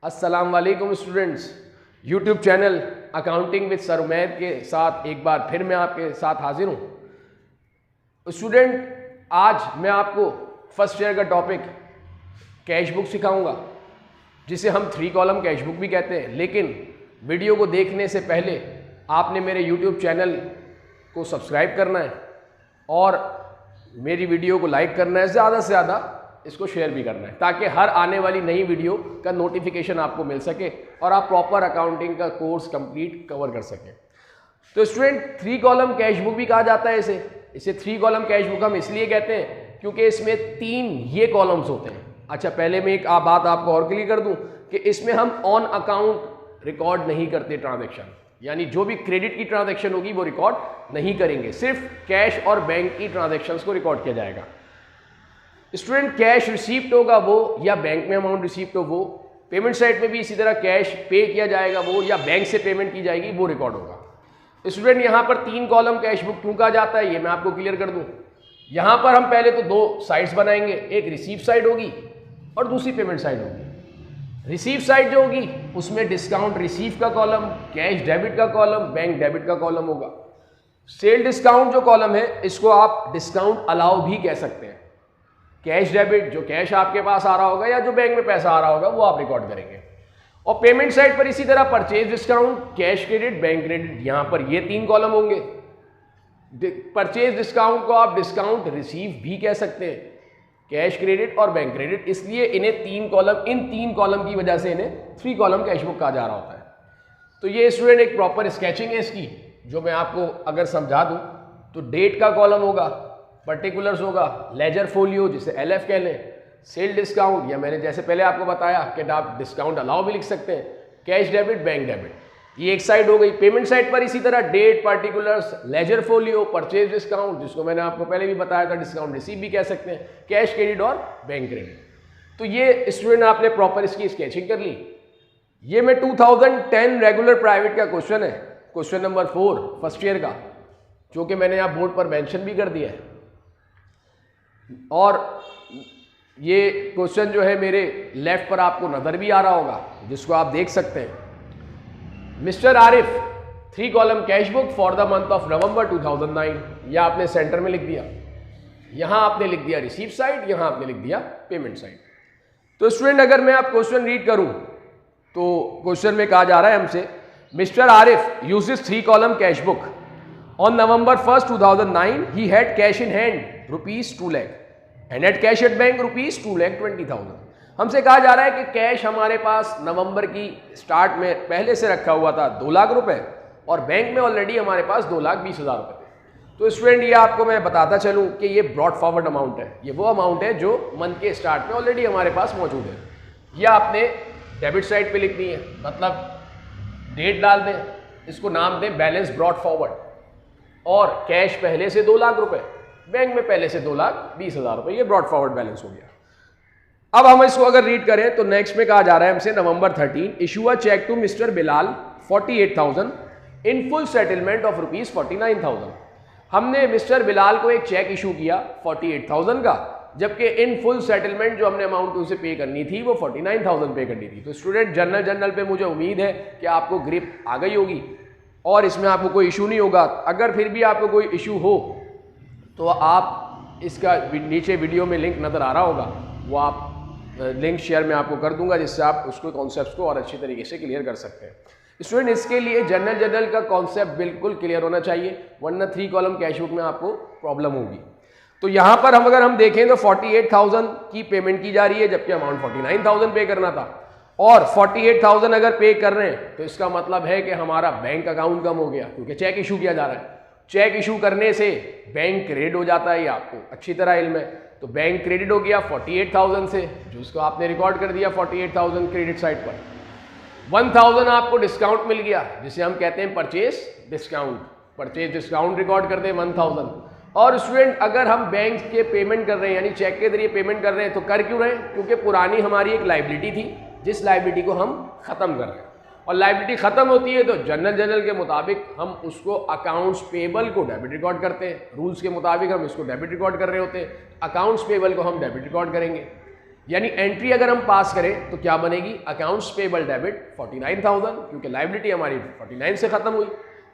अस्सलाम वालेकुम students. YouTube channel accounting with sir Umair के साथ एक बार फिर मैं आपके साथ हाजिर हूँ। स्टूडेंट, आज मैं आपको फर्स्ट ईयर का टॉपिक कैश बुक सिखाऊंगा, जिसे हम 3 कॉलम कैश बुक भी कहते हैं। लेकिन वीडियो को देखने से पहले आपने मेरे यूट्यूब चैनल को सब्सक्राइब करना है और मेरी वीडियो को लाइक करना है, ज़्यादा से ज़्यादा इसको शेयर भी करना है, ताकि हर आने वाली नई वीडियो का नोटिफिकेशन आपको मिल सके और आप प्रॉपर अकाउंटिंग का कोर्स कंप्लीट कवर कर सकें। तो स्टूडेंट, 3 कॉलम कैश बुक भी कहा जाता है इसे 3 कॉलम कैश बुक हम इसलिए कहते हैं क्योंकि इसमें 3 ये कॉलम्स होते हैं। अच्छा, पहले मैं एक बात आपको और क्लियर कर दूं कि इसमें हम ऑन अकाउंट रिकॉर्ड नहीं करते ट्रांजैक्शन, यानी जो भी क्रेडिट की ट्रांजैक्शन होगी वो रिकॉर्ड नहीं करेंगे, सिर्फ कैश और बैंक की ट्रांजैक्शंस को रिकॉर्ड किया जाएगा। स्टूडेंट, कैश रिसीप्ट होगा वो या बैंक में अमाउंट रिसीप्ट हो वो, पेमेंट साइड में भी इसी तरह कैश पे किया जाएगा वो या बैंक से पेमेंट की जाएगी वो रिकॉर्ड होगा। स्टूडेंट, यहाँ पर 3 कॉलम कैश बुक क्यों कहा जाता है ये मैं आपको क्लियर कर दूं। यहाँ पर हम पहले तो 2 साइड्स बनाएंगे, एक रिसीव साइड होगी और दूसरी पेमेंट साइड होगी। रिसीव साइड जो होगी उसमें डिस्काउंट रिसीव का कॉलम, कैश डेबिट का कॉलम, बैंक डेबिट का कॉलम होगा। सेल डिस्काउंट जो कॉलम है इसको आप डिस्काउंट अलाउ भी कह सकते हैं। कैश डेबिट, जो कैश आपके पास आ रहा होगा या जो बैंक में पैसा आ रहा होगा वो आप रिकॉर्ड करेंगे। और पेमेंट साइड पर इसी तरह purchase discount, cash credit, bank credit, यहां पर ये 3 कॉलम होंगे। परचेज डिस्काउंट को आप डिस्काउंट रिसीव भी कह सकते हैं, कैश क्रेडिट और बैंक क्रेडिट, इसलिए इन्हें 3 कॉलम, इन 3 कॉलम की वजह से इन्हें 3 कॉलम कैश बुक कहा जा रहा होता है। तो ये स्टूडेंट एक प्रॉपर स्केचिंग है इसकी, जो मैं आपको अगर समझा दूं तो डेट का कॉलम होगा, पर्टिकुलर्स होगा, लेजर फोलियो जिसे LF कह लें, सेल डिस्काउंट या मैंने जैसे पहले आपको बताया कि आप डिस्काउंट अलाउ भी लिख सकते हैं, कैश डेबिट, बैंक डेबिट, ये एक साइड हो गई। पेमेंट साइड पर इसी तरह date, particulars, ledger folio, purchase discount जिसको मैंने आपको पहले भी बताया था, डिस्काउंट रिसीव भी कह सकते हैं, कैश क्रेडिट और बैंक क्रेडिट। तो ये स्टूडेंट आपने प्रॉपर इसकी स्केचिंग कर ली। ये मैं 2010 रेगुलर प्राइवेट का क्वेश्चन है, क्वेश्चन नंबर 4 फर्स्ट ईयर का, जो कि मैंने यहाँ बोर्ड पर मेंशन भी कर दिया है। और ये क्वेश्चन जो है मेरे लेफ्ट पर आपको नजर भी आ रहा होगा, जिसको आप देख सकते हैं। Mister Arif 3 column cash book for the month of November 2009, यह आपने सेंटर में लिख दिया, यहां आपने लिख दिया रिसीव साइड, यहां आपने लिख दिया पेमेंट साइड। तो स्टूडेंट, अगर मैं आप क्वेश्चन रीड करूं तो क्वेश्चन में कहा जा रहा है हमसे, mister Arif uses 3 column cash book on November 1st 2009 he had cash in hand ₹2 lakh and at cash at bank ₹2,20,000। हमसे कहा जा रहा है कि कैश हमारे पास नवंबर की स्टार्ट में पहले से रखा हुआ था 2 लाख रुपए और बैंक में ऑलरेडी हमारे पास 2,20,000 रुपए थे। तो स्टूडेंट, ये आपको मैं बताता चलूं कि ये ब्रॉड फॉरवर्ड अमाउंट है, ये वो अमाउंट है जो मंथ के स्टार्ट में ऑलरेडी हमारे पास मौजूद है। यह आपने डेबिट साइड पे लिख दी है, मतलब डेट डाल दें, इसको नाम दें बैलेंस ब्रॉड फॉरवर्ड, और कैश पहले से 2 लाख रुपए, बैंक में पहले से 2,20,000 रुपए, ये ब्रॉड फॉरवर्ड बैलेंस हो गया। अब हम इसको अगर रीड करें तो नेक्स्ट में कहा जा रहा है हमसे, November 13 issue a cheque to mister Bilal 48,000 in full settlement of ₹49,000। हमने मिस्टर बिलाल को एक चेक इशू किया 48,000 का, जबकि इन फुल सेटलमेंट जो हमने अमाउंट उसे पे करनी थी वो 49,000 पे करनी थी। तो स्टूडेंट, जनरल पे मुझे उम्मीद है कि आपको ग्रिप आ गई होगी और इसमें आपको कोई इशू नहीं होगा। अगर फिर भी आपको कोई इशू हो तो आप इसका नीचे वीडियो में लिंक नज़र आ रहा होगा, वो आप लिंक शेयर मैं आपको कर दूंगा, जिससे आप उसको कॉन्सेप्ट्स को और अच्छी तरीके से क्लियर कर सकते हैं। स्टूडेंट, इसके लिए जनरल का कॉन्सेप्ट बिल्कुल क्लियर होना चाहिए, वरना 3 कॉलम कैश बुक में आपको प्रॉब्लम होगी। तो यहाँ पर अगर हम देखें तो 48,000 की पेमेंट की जा रही है, जबकि अमाउंट 49,000 पे करना था, और 48,000 अगर पे कर रहे हैं तो इसका मतलब है कि हमारा बैंक अकाउंट कम हो गया, क्योंकि चेक इशू किया जा रहा है। चेक इशू करने से बैंक क्रेडिट हो जाता है, ये आपको अच्छी तरह इल्म है। तो बैंक क्रेडिट हो गया 48,000 से, जो उसको आपने रिकॉर्ड कर दिया 48,000 क्रेडिट साइड पर। 1,000 आपको डिस्काउंट मिल गया, जिसे हम कहते हैं purchase discount, purchase discount record कर दें 1,000। और स्टूडेंट, अगर हम बैंक के पेमेंट कर रहे हैं, यानी चेक के जरिए पेमेंट कर रहे हैं, तो कर क्यों रहे हैं? क्योंकि पुरानी हमारी एक लाइबिलिटी थी, जिस लाइबिलिटी को हम खत्म कर रहे हैं, और लाइबिलिटी खत्म होती है तो जनरल के मुताबिक हम उसको अकाउंट्स पेबल को डेबिट रिकॉर्ड करते हैं। रूल्स के मुताबिक हम इसको डेबिट रिकॉर्ड कर रहे होते हैं, अकाउंट्स पेबल को हम डेबिट रिकॉर्ड करेंगे। यानी एंट्री अगर हम पास करें तो क्या बनेगी, अकाउंट्स पेबल डेबिट 49,000 क्योंकि लायबिलिटी हमारी 49 से खत्म हुई,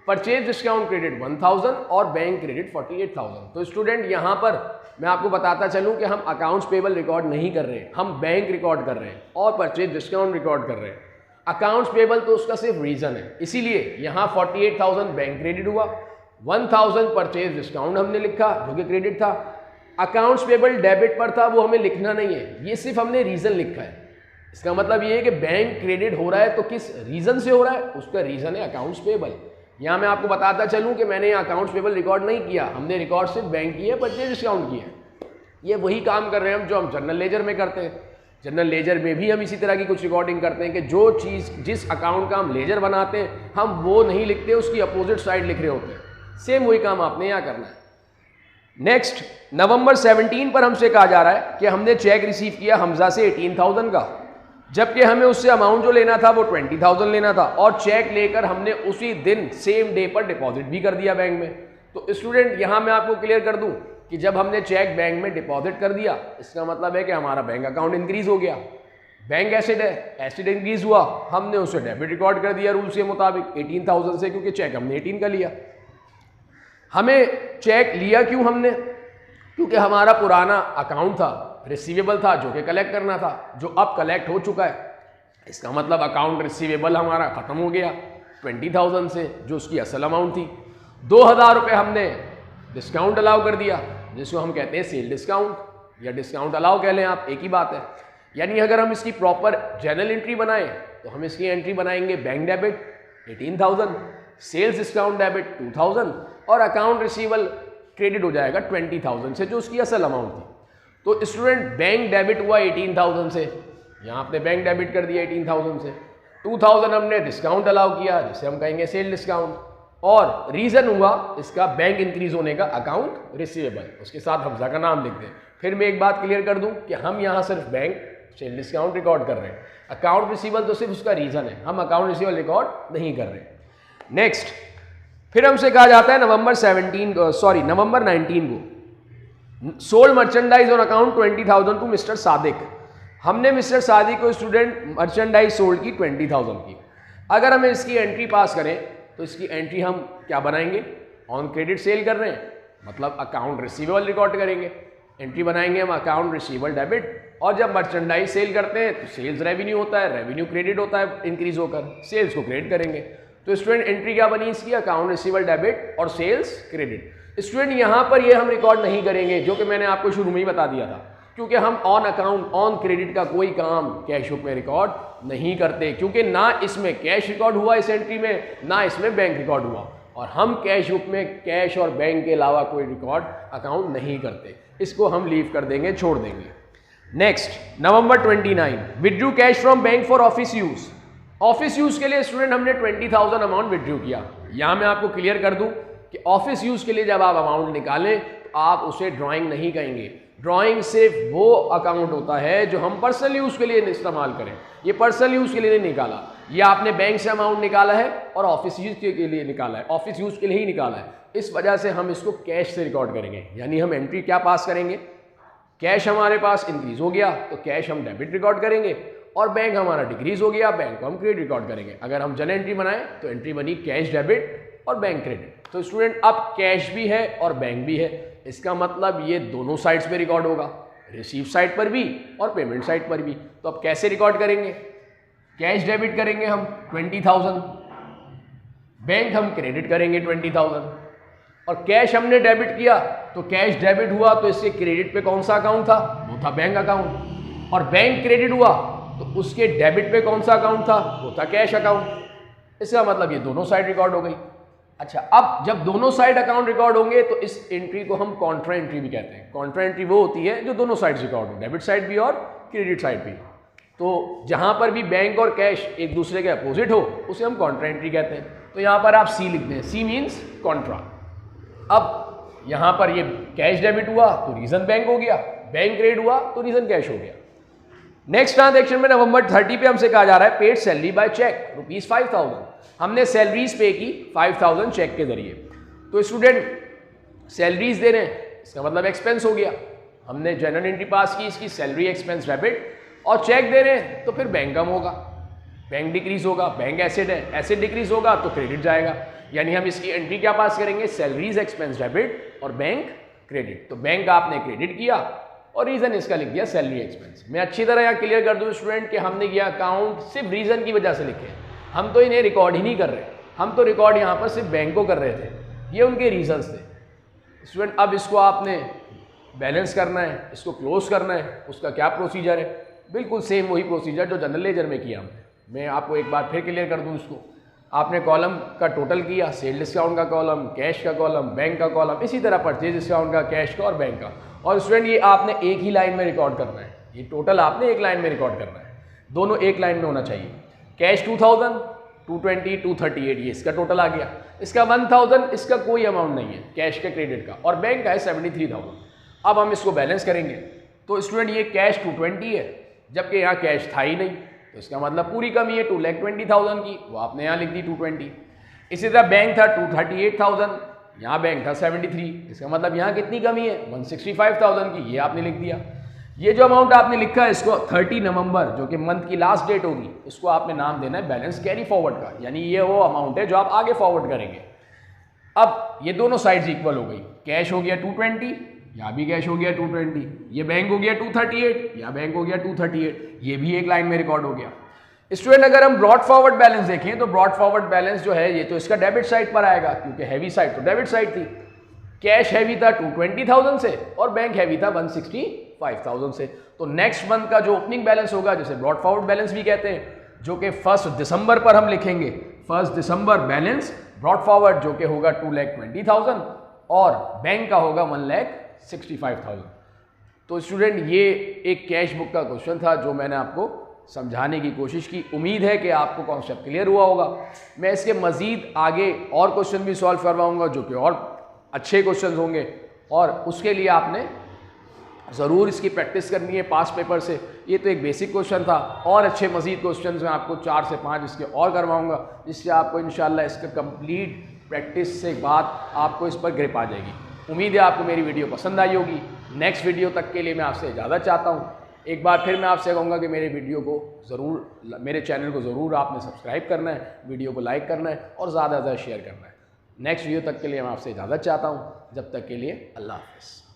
परचेज डिस्काउंट क्रेडिट 1000 और बैंक क्रेडिट 48,000। तो स्टूडेंट यहाँ पर मैं आपको बताता चलूँ कि हम अकाउंट्स पेबल रिकॉर्ड नहीं कर रहे हैं, हम बैंक रिकॉर्ड कर रहे हैं और परचेज डिस्काउंट रिकॉर्ड कर रहे हैं। अकाउंट्स पेबल तो उसका सिर्फ रीजन है, इसीलिए यहाँ 48,000 बैंक क्रेडिट हुआ, 1000 परचेज डिस्काउंट हमने लिखा जो कि क्रेडिट था। अकाउंट्स पेबल डेबिट पर था, वो हमें लिखना नहीं है, ये सिर्फ हमने रीजन लिखा है। इसका मतलब ये है कि बैंक क्रेडिट हो रहा है तो किस रीजन से हो रहा है, उसका रीजन है अकाउंट्स पेबल। यहाँ मैं आपको बताता चलूँ कि मैंने अकाउंट्स पेबल रिकॉर्ड नहीं किया, हमने रिकॉर्ड सिर्फ बैंक की है, परचेज डिस्काउंट की है। ये वही काम कर रहे हैं हम जो हम जनरल लेजर में करते हैं। जनरल लेजर में भी हम इसी तरह की कुछ रिकॉर्डिंग करते हैं कि जो चीज़ जिस अकाउंट का हम लेजर बनाते हैं हम वो नहीं लिखते, उसकी अपोजिट साइड लिख रहे होते हैं। सेम वही काम आपने यहाँ करना है। नेक्स्ट नवंबर 17 पर हमसे कहा जा रहा है कि हमने चेक रिसीव किया हमजा से 18,000 का, जबकि हमें उससे अमाउंट जो लेना था वो 20,000 लेना था और चेक लेकर हमने उसी दिन सेम डे पर डिपॉजिट भी कर दिया बैंक में। तो स्टूडेंट यहाँ मैं आपको क्लियर कर दूँ कि जब हमने चेक बैंक में डिपॉजिट कर दिया इसका मतलब है कि हमारा बैंक अकाउंट इंक्रीज हो गया। बैंक एसिड है, एसिड इंक्रीज हुआ, हमने उसे डेबिट रिकॉर्ड कर दिया रूल के मुताबिक 18,000 से, क्योंकि चेक हमने 18 का लिया। हमें चेक लिया क्यों हमने, क्योंकि हमारा पुराना अकाउंट था, रिसीवेबल था जो कि कलेक्ट करना था, जो अब कलेक्ट हो चुका है। इसका मतलब अकाउंट रिसीवेबल हमारा ख़त्म हो गया 20,000 से, जो उसकी असल अमाउंट थी। 2,000 रुपये हमने डिस्काउंट अलाउ कर दिया, जिसको हम कहते हैं सेल डिस्काउंट या डिस्काउंट अलाउ कह लें आप, एक ही बात है। यानी अगर हम इसकी प्रॉपर जर्नल एंट्री बनाएं तो हम इसकी एंट्री बनाएंगे bank debit 18,000, sales discount debit 2,000 और अकाउंट रिसीवेबल क्रेडिट हो जाएगा 20,000 से, जो उसकी असल अमाउंट थी। तो स्टूडेंट बैंक डेबिट हुआ 18,000 से, यहाँ आपने बैंक डेबिट कर दिया 18,000 से, 2,000 हमने डिस्काउंट अलाउ किया जिसे हम कहेंगे सेल डिस्काउंट, और रीजन हुआ इसका बैंक इंक्रीज होने का अकाउंट रिसीवेबल, उसके साथ हमजा का नाम लिख दें। फिर मैं एक बात क्लियर कर दूं कि हम यहाँ सिर्फ बैंक सेल डिस्काउंट रिकॉर्ड कर रहे हैं, अकाउंट रिसीवेबल तो सिर्फ उसका रीजन है, हम अकाउंट रिसीवेबल रिकॉर्ड नहीं कर रहे। नेक्स्ट फिर हमसे कहा जाता है नवंबर 19 को sold merchandise on account 20,000 to mister Sadiq. हमने मिस्टर सादिक को स्टूडेंट मर्चेंडाइज सोल्ड की 20,000 की। अगर हमें इसकी एंट्री पास करें तो इसकी एंट्री हम क्या बनाएंगे, ऑन क्रेडिट सेल कर रहे हैं मतलब अकाउंट रिसीवेबल रिकॉर्ड करेंगे, एंट्री बनाएंगे हम अकाउंट रिसीवेबल डेबिट, और जब मर्चेंडाइज सेल करते हैं तो सेल्स रेवेन्यू होता है, रेवेन्यू क्रेडिट होता है इंक्रीज होकर, सेल्स को क्रेडिट करेंगे। तो स्टूडेंट एंट्री क्या बनी इसकी, अकाउंट रिसीवेबल डेबिट और सेल्स क्रेडिट। स्टूडेंट यहाँ पर ये हम रिकॉर्ड नहीं करेंगे जो कि मैंने आपको शुरू में ही बता दिया था, क्योंकि हम ऑन अकाउंट ऑन क्रेडिट का कोई काम कैश बुक में रिकॉर्ड नहीं करते, क्योंकि ना इसमें कैश रिकॉर्ड हुआ इस एंट्री में, ना इसमें बैंक रिकॉर्ड हुआ, और हम कैश बुक में कैश और बैंक के अलावा कोई रिकॉर्ड अकाउंट नहीं करते, इसको हम लीव कर देंगे, छोड़ देंगे। Next November 29 withdrew cash from bank for office use. Office use के लिए स्टूडेंट हमने 20,000 अमाउंट विड्रू किया। यहाँ मैं आपको क्लियर कर दूं कि ऑफिस यूज के लिए जब आप अमाउंट निकालें तो आप उसे ड्राइंग नहीं कहेंगे, ड्राइंग सिर्फ वो अकाउंट होता है जो हम पर्सनल यूज के लिए इस्तेमाल करें। ये पर्सनल यूज के लिए नहीं निकाला, ये आपने बैंक से अमाउंट निकाला है और ऑफिस यूज के लिए निकाला है, ऑफिस यूज के लिए ही निकाला है, इस वजह से हम इसको कैश से रिकॉर्ड करेंगे। यानी हम एंट्री क्या पास करेंगे, कैश हमारे पास इंक्रीज हो गया तो कैश हम डेबिट रिकॉर्ड करेंगे, और बैंक हमारा डिक्रीज हो गया बैंक को हम क्रेडिट रिकॉर्ड करेंगे। अगर हम जनरल एंट्री बनाएं तो एंट्री बनी कैश डेबिट और बैंक क्रेडिट। तो स्टूडेंट अब कैश भी है और बैंक भी है, इसका मतलब ये दोनों साइड्स पे रिकॉर्ड होगा, रिसीव साइड पर भी और पेमेंट साइड पर भी। तो अब कैसे रिकॉर्ड करेंगे, कैश डेबिट करेंगे हम 20,000, बैंक हम क्रेडिट करेंगे 20,000, और कैश हमने डेबिट किया तो कैश डेबिट हुआ तो इसके क्रेडिट पे कौन सा अकाउंट था, वो था बैंक अकाउंट, और बैंक क्रेडिट हुआ तो उसके डेबिट पे कौन सा अकाउंट था, वो था कैश अकाउंट। इसका मतलब ये दोनों साइड रिकॉर्ड हो गई। अच्छा, अब जब दोनों साइड अकाउंट रिकॉर्ड होंगे तो इस एंट्री को हम कॉन्ट्रा एंट्री भी कहते हैं। कॉन्ट्रा एंट्री वो होती है जो दोनों साइड रिकॉर्ड हो, डेबिट साइड भी और क्रेडिट साइड भी। तो जहां पर भी बैंक और कैश एक दूसरे के अपोजिट हो उसे हम कॉन्ट्रा एंट्री कहते हैं। तो यहां पर आप सी लिखते हैं, सी मीन्स कॉन्ट्रा। अब यहां पर ये कैश डेबिट हुआ तो रीजन बैंक हो गया, बैंक क्रेडिट हुआ तो रीजन कैश हो गया। नेक्स्ट ट्रांजेक्शन में नवंबर 30 पे हमसे कहा जा रहा है पेड सैलरी बाय चेक ₹5,000। हमने सैलरीज पे की 5,000 चेक के जरिए। तो स्टूडेंट सैलरीज दे रहे हैं, इसका मतलब एक्सपेंस हो गया, हमने जनरल एंट्री पास की इसकी सैलरी एक्सपेंस डेबिट, और चेक दे रहे हैं तो फिर बैंक कम होगा, बैंक डिक्रीज होगा, बैंक एसेट है, एसेट डिक्रीज होगा तो क्रेडिट जाएगा। यानी हम इसकी एंट्री क्या पास करेंगे, सैलरीज एक्सपेंस डेबिट और बैंक क्रेडिट। तो बैंक आपने क्रेडिट किया और रीजन इसका लिख दिया सैलरी एक्सपेंस। मैं अच्छी तरह यहाँ क्लियर कर दूँ स्टूडेंट कि हमने ये अकाउंट सिर्फ रीजन की वजह से लिखे, हम तो इन्हें रिकॉर्ड ही नहीं कर रहे, हम तो रिकॉर्ड यहाँ पर सिर्फ बैंक को कर रहे थे, ये उनके रीजंस थे। स्टूडेंट अब इसको आपने बैलेंस करना है, इसको क्लोज करना है, उसका क्या प्रोसीजर है, बिल्कुल सेम वही प्रोसीजर जो जनरल लेजर में किया हमने। मैं आपको एक बार फिर क्लियर कर दूं इसको। आपने कॉलम का टोटल किया, सेल डिस्काउंट का कॉलम, कैश का कॉलम, बैंक का कॉलम, इसी तरह परचेज डिस्काउंट का, कैश का और बैंक का। और स्टूडेंट ये आपने एक ही लाइन में रिकॉर्ड करना है, ये टोटल आपने एक लाइन में रिकॉर्ड करना है, दोनों एक लाइन में होना चाहिए। कैश 2000, 220, 238 ये इसका टोटल आ गया, इसका 1000 इसका कोई अमाउंट नहीं है कैश के क्रेडिट का, और बैंक का है 73,000। अब हम इसको बैलेंस करेंगे तो स्टूडेंट ये कैश 220 है, जबकि यहाँ कैश था ही नहीं, तो इसका मतलब पूरी कमी है 2,20,000 की, वो आपने यहाँ लिख दी 220। इसी तरह बैंक था 238,000, यहाँ बैंक था 73, इसका मतलब यहाँ कितनी कमी है 165,000 की, ये आपने लिख दिया। ये जो अमाउंट आपने लिखा है इसको 30 नवंबर जो कि मंथ की लास्ट डेट होगी, इसको आपने नाम देना है बैलेंस कैरी फॉरवर्ड का, यानी ये वो अमाउंट है जो आप आगे फॉरवर्ड करेंगे। अब ये दोनों साइड्स इक्वल हो गई, कैश हो गया 220, यहाँ भी कैश हो गया 220, ये बैंक हो गया 238, यहाँ बैंक हो गया 238, ये भी एक लाइन में रिकॉर्ड हो गया। स्टूडेंट अगर हम ब्रॉड फॉरवर्ड बैलेंस देखें तो ब्रॉड फॉरवर्ड बैलेंस जो है ये तो इसका डेबिट साइड पर आएगा, क्योंकि हैवी साइड तो डेबिट साइड थी। कैश हैवी था 220,000 से और बैंक हैवी था 165,000 से। तो नेक्स्ट मंथ का जो ओपनिंग बैलेंस होगा, जिसे ब्रॉड फॉरवर्ड बैलेंस भी कहते हैं, जो कि 1 दिसंबर पर हम लिखेंगे, 1 दिसंबर बैलेंस ब्रॉड फॉरवर्ड जो कि होगा 2,20,000 और बैंक का होगा 1,65,000। तो स्टूडेंट ये एक कैश बुक का क्वेश्चन था जो मैंने आपको समझाने की कोशिश की। उम्मीद है कि आपको कॉन्सेप्ट क्लियर हुआ होगा। मैं इसके मज़ीद आगे और क्वेश्चन भी सॉल्व करवाऊंगा जो कि और अच्छे क्वेश्चन होंगे, और उसके लिए आपने ज़रूर इसकी प्रैक्टिस करनी है पास पेपर से। ये तो एक बेसिक क्वेश्चन था, और अच्छे मज़ीद क्वेश्चन मैं आपको 4 से 5 इसके और करवाऊंगा, जिससे आपको इंशाल्लाह इसका कंप्लीट प्रैक्टिस से बाद आपको इस पर ग्रिप आ जाएगी। उम्मीद है आपको मेरी वीडियो पसंद आई होगी। नेक्स्ट वीडियो तक के लिए मैं आपसे इजाज़त चाहता हूँ। एक बार फिर मैं आपसे कहूँगा कि मेरे वीडियो को ज़रूर, मेरे चैनल को ज़रूर आपने सब्सक्राइब करना है, वीडियो को लाइक करना है और ज़्यादा से ज़्यादा शेयर करना है। नेक्स्ट वीडियो तक के लिए मैं आपसे इजाज़त चाहता हूँ। जब तक के लिए अल्लाह हाफ़िज़।